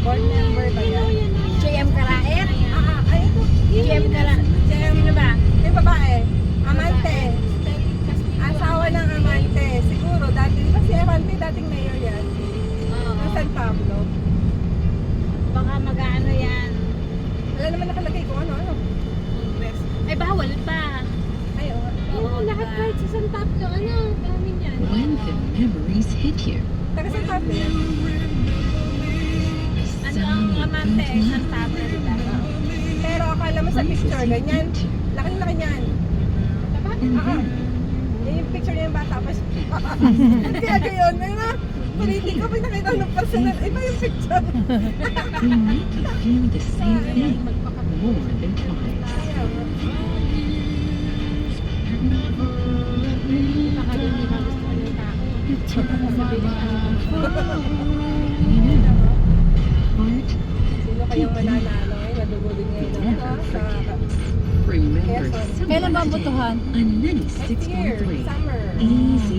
Board member ba yan? JM Karaet? Ay, ito. JM Karaet. Sino ba? Yung babae. Amante. Asawa ng amante. Siguro, dati, di ba si Amante dating mayor yan? Ng San Pablo. Baka mag-ano yan. Wala naman nakalagay kung ano. Congress. Ay, bawal pa. Ay, oo. Oo, lahat kahit sa San Pablo, dami niyan. When the memories hit you, Taga San Pablo yan. Ano ang amante? San Pablo, diba? Pero akala mo sa picture, ganyan. Laki-laki niyan. Yan yung picture niya yung bata. Tapos, kaya yun. Ano? Politiko, pag nakita ng personal, iba yung picture. we make you feel the same thing more than twice. Baka din hindi magustuhan yung tao. Heart, Sino kayang mananalo? Ay, nadugulin ngayon sa remember Quezon. someone Kailan ba ang today. botohan? A Next year, 96.3. summer. Easy